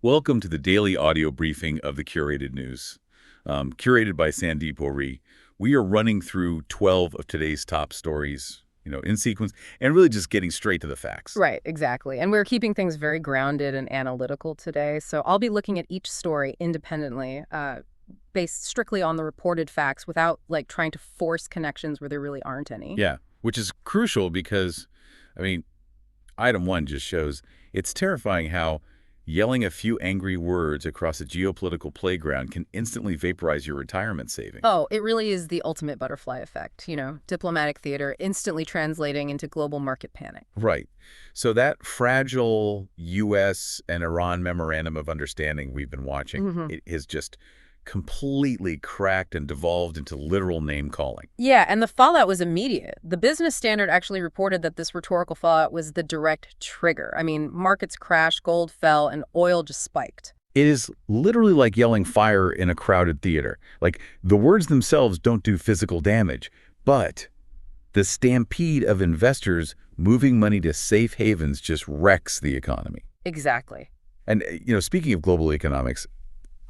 Welcome to the daily audio briefing of the Curated News. Curated by Sandeep Ohri. We are running through 12 of today's top stories, in sequence, and really just getting straight to the facts. Right, exactly. And we're keeping things very grounded and analytical today. So I'll be looking at each story independently, based strictly on the reported facts without, trying to force connections where there really aren't any. Yeah, which is crucial because, item one just shows it's terrifying how yelling a few angry words across a geopolitical playground can instantly vaporize your retirement savings. Oh, it really is the ultimate butterfly effect, diplomatic theater instantly translating into global market panic. Right. So that fragile U.S. and Iran memorandum of understanding we've been watching, it has just completely cracked and devolved into literal name-calling. Yeah, and the fallout was immediate. The Business Standard actually reported that this rhetorical fallout was the direct trigger. Markets crashed, gold fell, and oil just spiked. It is literally like yelling fire in a crowded theater. The words themselves don't do physical damage, but the stampede of investors moving money to safe havens just wrecks the economy. Exactly. And, speaking of global economics,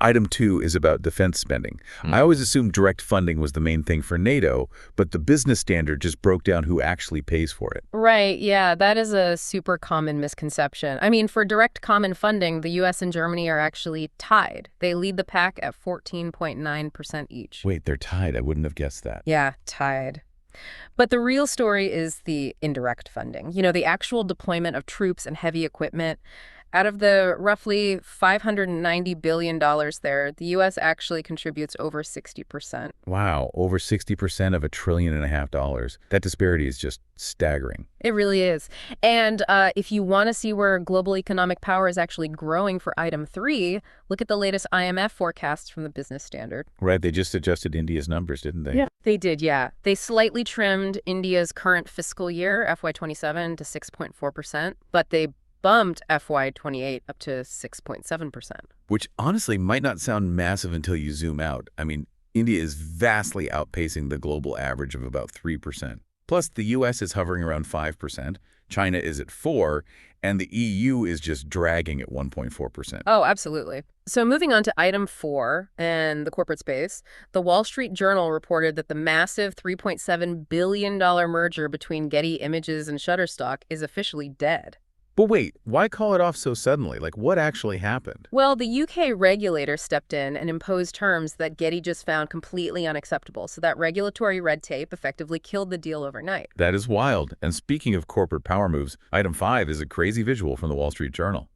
item two is about defense spending. I always assumed direct funding was the main thing for NATO, but the Business Standard just broke down who actually pays for it. Right, yeah, that is a super common misconception. For direct common funding, the U.S. and Germany are actually tied. They lead the pack at 14.9% each. Wait, they're tied. I wouldn't have guessed that. Yeah, tied. But the real story is the indirect funding. The actual deployment of troops and heavy equipment. Out of the roughly $590 billion there, the U.S. actually contributes over 60%. Wow, over 60% of $1.5 trillion. That disparity is just staggering. It really is. And if you want to see where global economic power is actually growing for item 3, look at the latest IMF forecasts from the Business Standard. Right, they just adjusted India's numbers, didn't they? Yeah, they did, yeah. They slightly trimmed India's current fiscal year, FY27, to 6.4%, but they bumped FY28 up to 6.7%. Which honestly might not sound massive until you zoom out. India is vastly outpacing the global average of about 3%. Plus, the U.S. is hovering around 5%, China is at 4%, and the EU is just dragging at 1.4%. Oh, absolutely. So moving on to item 4 and the corporate space, the Wall Street Journal reported that the massive $3.7 billion merger between Getty Images and Shutterstock is officially dead. But wait, why call it off so suddenly? What actually happened? Well, the UK regulator stepped in and imposed terms that Getty just found completely unacceptable. So that regulatory red tape effectively killed the deal overnight. That is wild. And speaking of corporate power moves, item 5 is a crazy visual from the Wall Street Journal.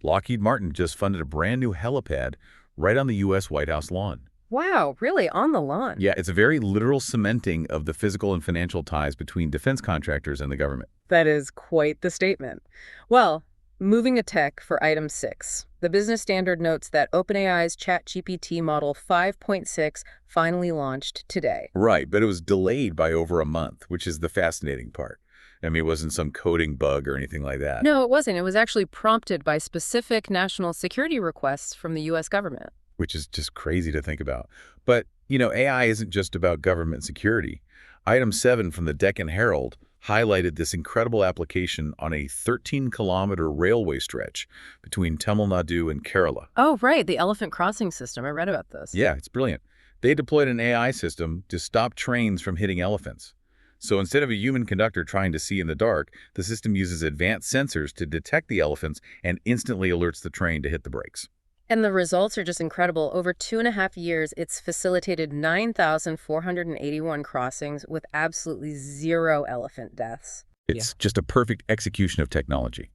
Lockheed Martin just funded a brand new helipad right on the U.S. White House lawn. Wow, really? On the lawn? Yeah, it's a very literal cementing of the physical and financial ties between defense contractors and the government. That is quite the statement. Well, moving to tech for item 6. The Business Standard notes that OpenAI's ChatGPT model 5.6 finally launched today. Right, but it was delayed by over a month, which is the fascinating part. It wasn't some coding bug or anything like that. No, it wasn't. It was actually prompted by specific national security requests from the U.S. government. Which is just crazy to think about. But, AI isn't just about government security. Item 7 from the Deccan Herald highlighted this incredible application on a 13-kilometer railway stretch between Tamil Nadu and Kerala. Oh, right, the elephant crossing system. I read about this. Yeah, it's brilliant. They deployed an AI system to stop trains from hitting elephants. So instead of a human conductor trying to see in the dark, the system uses advanced sensors to detect the elephants and instantly alerts the train to hit the brakes. And the results are just incredible. Over 2.5 years, it's facilitated 9,481 crossings with absolutely zero elephant deaths. It's just a perfect execution of technology.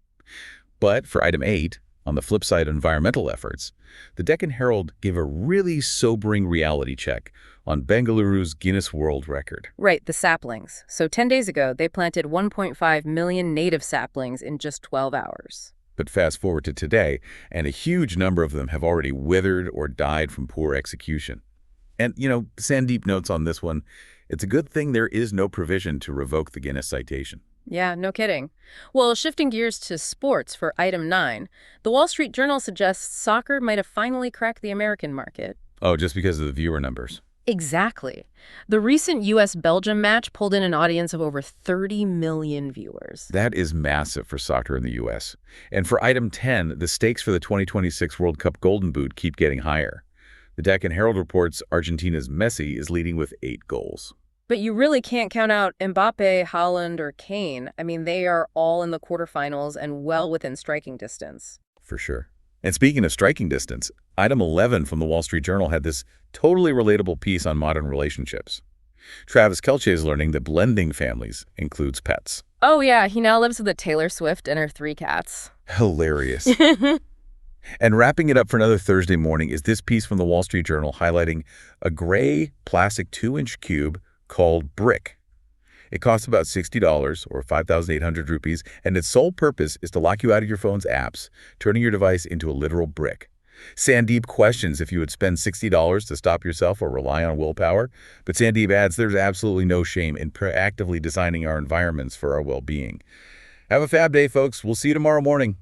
But for item 8, on the flip side of environmental efforts, the Deccan Herald gave a really sobering reality check on Bengaluru's Guinness World Record. Right, the saplings. So 10 days ago, they planted 1.5 million native saplings in just 12 hours. But fast forward to today, and a huge number of them have already withered or died from poor execution. And, Sandeep notes on this one, it's a good thing there is no provision to revoke the Guinness citation. Yeah, no kidding. Well, shifting gears to sports for item 9, the Wall Street Journal suggests soccer might have finally cracked the American market. Oh, just because of the viewer numbers. Exactly. The recent U.S.-Belgium match pulled in an audience of over 30 million viewers. That is massive for soccer in the U.S. And for item 10, the stakes for the 2026 World Cup Golden Boot keep getting higher. The Deccan Herald reports Argentina's Messi is leading with 8 goals. But you really can't count out Mbappe, Haaland, or Kane. I mean, they are all in the quarterfinals and well within striking distance. For sure. And speaking of striking distance, item 11 from the Wall Street Journal had this totally relatable piece on modern relationships. Travis Kelce is learning that blending families includes pets. Oh, yeah, he now lives with a Taylor Swift and her 3 cats. Hilarious. And wrapping it up for another Thursday morning is this piece from the Wall Street Journal highlighting a gray plastic 2-inch cube called Brick. It costs about $60 or 5,800 rupees, and its sole purpose is to lock you out of your phone's apps, turning your device into a literal brick. Sandeep questions if you would spend $60 to stop yourself or rely on willpower, but Sandeep adds there's absolutely no shame in proactively designing our environments for our well-being. Have a fab day, folks. We'll see you tomorrow morning.